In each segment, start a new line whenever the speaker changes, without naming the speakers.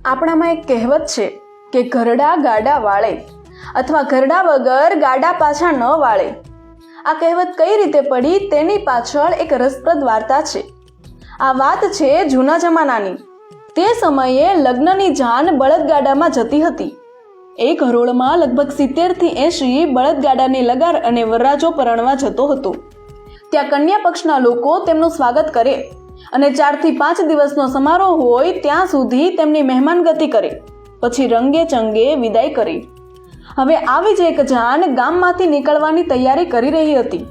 આપણામાં એક કહેવત છે કે ઘરડા ગાડા વાળે અથવા ઘરડા વગર ગાડા પાછા ન વાળે. આ કહેવત કઈ રીતે પડી તેની પાછળ એક રસપ્રદ વાર્તા છે. આ વાત છે જૂના જમાનાની. તે સમયે લગ્નની જાન બળદગાડામાં જતી હતી. એક હરોળમાં લગભગ 70 થી 80 બળદગાડાની લગાર અને વરરાજો પરણવા જતો હતો. ત્યાં કન્યા પક્ષના લોકો તેમનું સ્વાગત કરે અને 4 થી 5 દિવસનો સમારોહ હોય ત્યાં સુધી તેમની મહેમાનગતિ કરે, પછી રંગે ચંગે વિદાય કરે. હવે આવી જ એક જાન ગામમાંથી નીકળવાની તૈયારી કરી રહી હતી.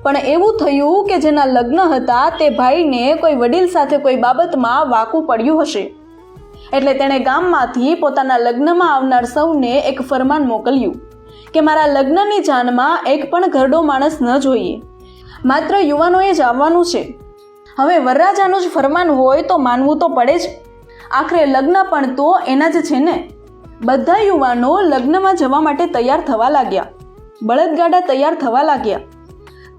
પણ એવું થયું કે જેના લગ્ન હતા તે ભાઈને કોઈ વડીલ સાથે કોઈ બાબતમાં વાકું પડ્યું હશે. એટલે તેણે ગામમાંથી પોતાના લગ્નમાં આવનાર સૌને એક ફરમાન મોકલ્યું કે મારા લગ્નની જાનમાં એક પણ ઘરડો માણસ ન જોઈએ, માત્ર યુવાનોએ જ આવવાનું છે. હવે વરરાજાનું જ ફરમાન હોય તો માનવું તો પડે જ. આખરે લગ્ન પણ તો એના જ છે ને. બધા યુવાનો લગ્નમાં જવા માટે તૈયાર થવા લાગ્યા. બળદગાડા તૈયાર થવા લાગ્યા.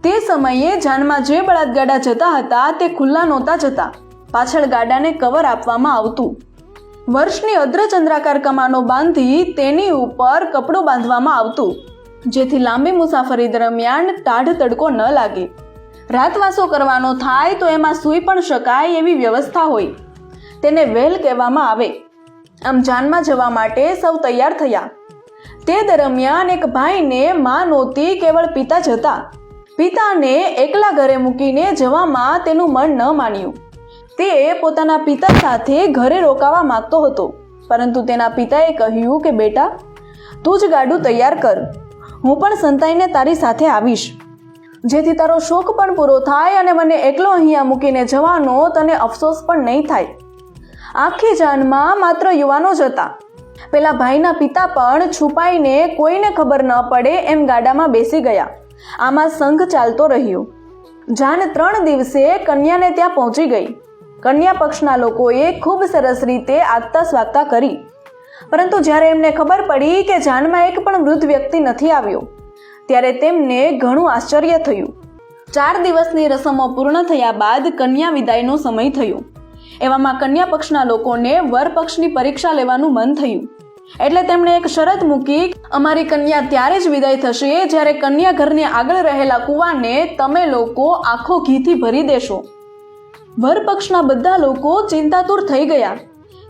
તે સમયે જાનમાં જે બળદગાડા જતા હતા તે ખુલ્લા નહોતા જતા. પાછળ ગાડાને કવર આપવામાં આવતું. વર્ષની અર્ધચંદ્રાકાર કમાનો બાંધી તેની ઉપર કપડું બાંધવામાં આવતું, જેથી લાંબી મુસાફરી દરમિયાન ટાઢ તડકો ન લાગે. રાતવાસો કરવાનો થાય તો એમાં સૂઈ પણ શકાય એવી વ્યવસ્થા હોય. તેને વેલ કહેવામાં આવે. આમ જાનમાં જવા માટે સૌ તૈયાર થયા. તે દરમિયાન એક ભાઈને માં નહોતી, કેવળ પિતા જ હતા. પિતાને એકલા ઘરે મૂકીને જવામાં તેનું મન ન માન્યું. તે પોતાના પિતા સાથે ઘરે રોકાવા માંગતો હતો, પરંતુ તેના પિતાએ કહ્યું કે બેટા, તું જ ગાડું તૈયાર કર, હું પણ સંતાઈને તારી સાથે આવીશ, જેથી તારો શોક પણ પૂરો થાય અને મને એકલો અહીંયા મૂકીને જવાનો તને અફસોસ પણ નહીં થાય. આખી જાનમાં માત્ર યુવાનો જ હતા. પેલા ભાઈના પિતા પણ છુપાઈને કોઈને ખબર ન પડે એમ ગાડામાં બેસી ગયા. આમાં સંઘ ચાલતો રહ્યો. જાન 3 દિવસે કન્યાને ત્યાં પહોંચી ગઈ. કન્યા પક્ષના લોકોએ ખૂબ સરસ રીતે આગતા સ્વાગતા કરી, પરંતુ જ્યારે એમને ખબર પડી કે જાનમાં એક પણ વૃદ્ધ વ્યક્તિ નથી આવ્યો, ત્યારે તેમને ઘણું આશ્ચર્ય થયું. 4 દિવસની રસમો પૂર્ણ થયા બાદ કન્યા વિદાયનો સમય થયો. એવામાં કન્યા પક્ષના લોકોને વર પક્ષની પરીક્ષા લેવાનું મન થયું. એટલે તેમણે એક શરત મૂકી, અમારી કન્યા ત્યારે જ વિદાય થશે જ્યારે કન્યા ઘરની આગળ રહેલા કૂવાને તમે લોકો આખો ઘીથી ભરી દેશો. વર પક્ષના બધા લોકો ચિંતાતુર થઈ ગયા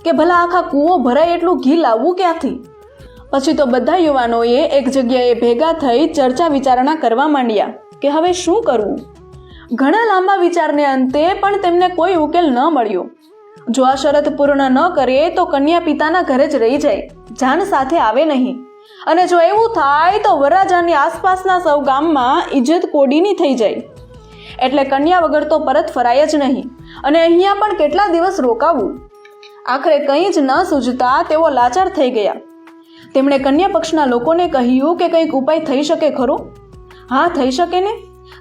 કે ભલા આખા કૂવો ભરાય એટલું ઘી લાવવું ક્યાંથી. પછી તો બધા યુવાનોએ એક જગ્યાએ ભેગા થઈ ચર્ચા વિચારણા કરવા માંડ્યા કે હવે શું કરવું. ઘણા લાંબા વિચારને અંતે પણ તેમને કોઈ ઉકેલ ન મળ્યો. જો આ શરત પૂર્ણ ન કરે તો કન્યા પિતાના ઘરે જ રહી જાય, જાન સાથે આવે નહીં. અને જો એવું થાય તો વરરાજાની આસપાસના સૌ ગામમાં ઇજ્જત કોડીની થઈ જાય. એટલે કન્યા વગર તો પરત ફરાય જ નહીં, અને અહીંયા પણ કેટલા દિવસ રોકાવું. આખરે કંઈ જ ન સૂઝતા તેઓ લાચાર થઈ ગયા. તેમણે કન્યા પક્ષના લોકોને કહ્યું કે કંઈક ઉપાય થઈ શકે ખરો? હા, થઈ શકે ને.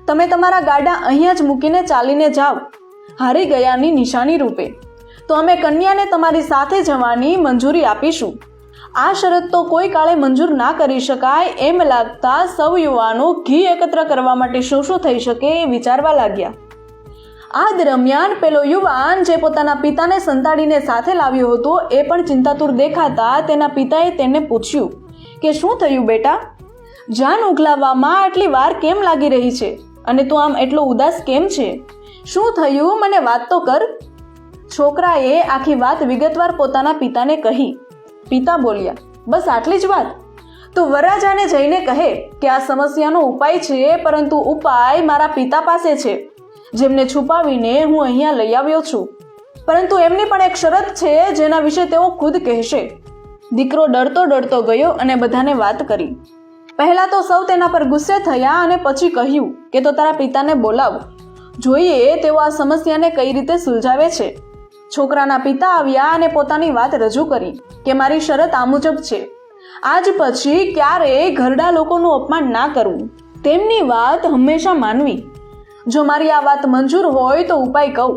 તમે તમારા ગાડા અહીંયા જ મૂકીને ચાલીને જાઓ, હારી ગયાની નિશાની રૂપે. તો અમે કન્યાને તમારી સાથે જવાની મંજૂરી આપીશું. આ શરત તો કોઈ કાળે મંજૂર ના કરી શકાય એમ લાગતા સૌ યુવાનો ઘી એકત્ર કરવા માટે શું શું થઈ શકે એ વિચારવા લાગ્યા. આ દરમિયાન પેલો યુવાન જે પોતાના પિતાને સંતાડીને સાથે લાવ્યો હતો એ પણ ચિંતાતુર દેખાતા તેના પિતાએ તેને પૂછ્યું કે શું થયું બેટા, જાન ઉઘલાવવામાં આટલી વાર કેમ લાગી રહી છે અને તું આમ એટલો ઉદાસ કેમ છે? શું થયું, મને વાત તો કર. છોકરાએ આખી વાત વિગતવાર પોતાના પિતાને કહી. પિતા બોલ્યા, બસ આટલી જ વાત? તો વરરાજાને જઈને કહે કે આ સમસ્યાનો ઉપાય છે, પરંતુ ઉપાય મારા પિતા પાસે છે, જેમને છુપાવીને હું અહીંયા લઈ આવ્યો છું. પરંતુ એમની પણ એક શરત છે જેના વિશે તેઓ ખુદ કહેશે. દીકરો ડરતો ડરતો ગયો અને બધાને વાત કરી. પહેલા તો સૌ તેના પર ગુસ્સે થયા અને પછી કહ્યું કે તો તારા પિતાને બોલાવ, જોઈએ તેઓ આ સમસ્યાને કઈ રીતે સુલઝાવે છે. છોકરાના પિતા આવ્યા અને પોતાની વાત રજૂ કરી કે મારી શરત આ મુજબ છે, આજ પછી ક્યારેય ઘરડા લોકોનું અપમાન ના કરવું, તેમની વાત હંમેશા માનવી. જો મારી આ વાત મંજૂર હોય તો ઉપાય કહું.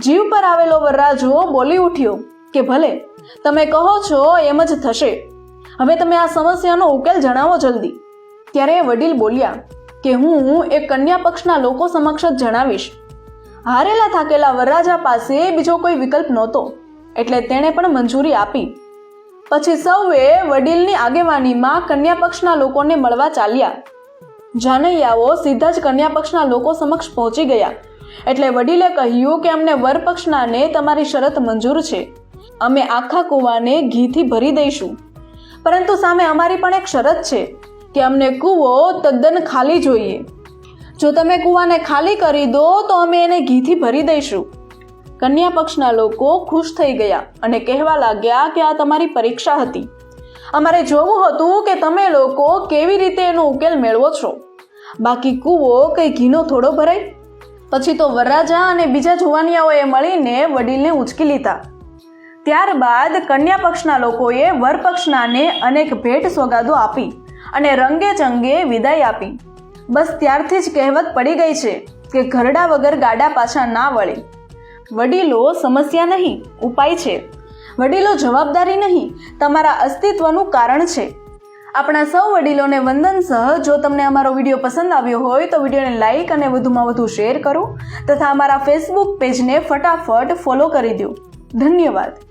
જીવ પર આવેલો વરરાજો બોલી ઉઠ્યો કે ભલે, તમે કહો છો એમ જ થશે. હવે તમે આ સમસ્યાનો ઉકેલ જણાવો જલ્દી. ત્યારે વડીલ બોલ્યા કે હું એક કન્યા પક્ષના લોકો સમક્ષ જ જણાવીશ. હારેલા થાકેલા વરરાજા પાસે બીજો કોઈ વિકલ્પ નહોતો, એટલે તેણે પણ મંજૂરી આપી. પછી સૌએ વડીલની આગેવાનીમાં કન્યા પક્ષના લોકોને મળવા ચાલ્યા. જાનૈયાઓ સીધા જ કન્યા પક્ષના લોકો સમક્ષ પહોંચી ગયા. એટલે વડીલે કહ્યું કે અમને વર પક્ષનાને તમારી શરત મંજૂર છે. અમે આખા કૂવાને ઘીથી ભરી દઈશું, પરંતુ સામે અમારી પણ એક શરત છે કે અમને કૂવો તદ્દન ખાલી જોઈએ. જો તમે કૂવાને ખાલી કરી દો તો અમે એને ઘીથી ભરી દઈશું. કન્યા પક્ષના લોકો ખુશ થઈ ગયા અને કહેવા લાગ્યા કે આ તમારી પરીક્ષા હતી. અમારે જોવું હતું કે તમે લોકો કેવી રીતે એનો ઉકેલ મેળવો છો. બાકી કૂવો કઈ ઘીનો થોડો ભરાય. પછી તો વરરાજા અને બીજા જુવાનિયાઓએ મળીને વડીલને ઉંચકી લીધા. ત્યારબાદ કન્યા પક્ષના લોકોએ વર પક્ષનાને અનેક ભેટ સોગાદો આપી અને રંગે ચંગે વિદાય આપી. બસ ત્યારથી જ કહેવત પડી ગઈ છે કે ઘરડા વગર ગાડા પાછા ના વળે. વડીલો સમસ્યા નહીં, ઉપાય છે. વડીલો જવાબદારી નહીં, તમારા અસ્તિત્વનું કારણ છે. આપણા સૌ વડીલોને વંદન સહ. જો તમને અમારો વિડીયો પસંદ આવ્યો હોય તો વિડીયોને લાઇક અને વધુમાં વધુ શેર કરો તથા અમારા ફેસબુક પેજને ફટાફટ ફોલો કરી દો. ધન્યવાદ.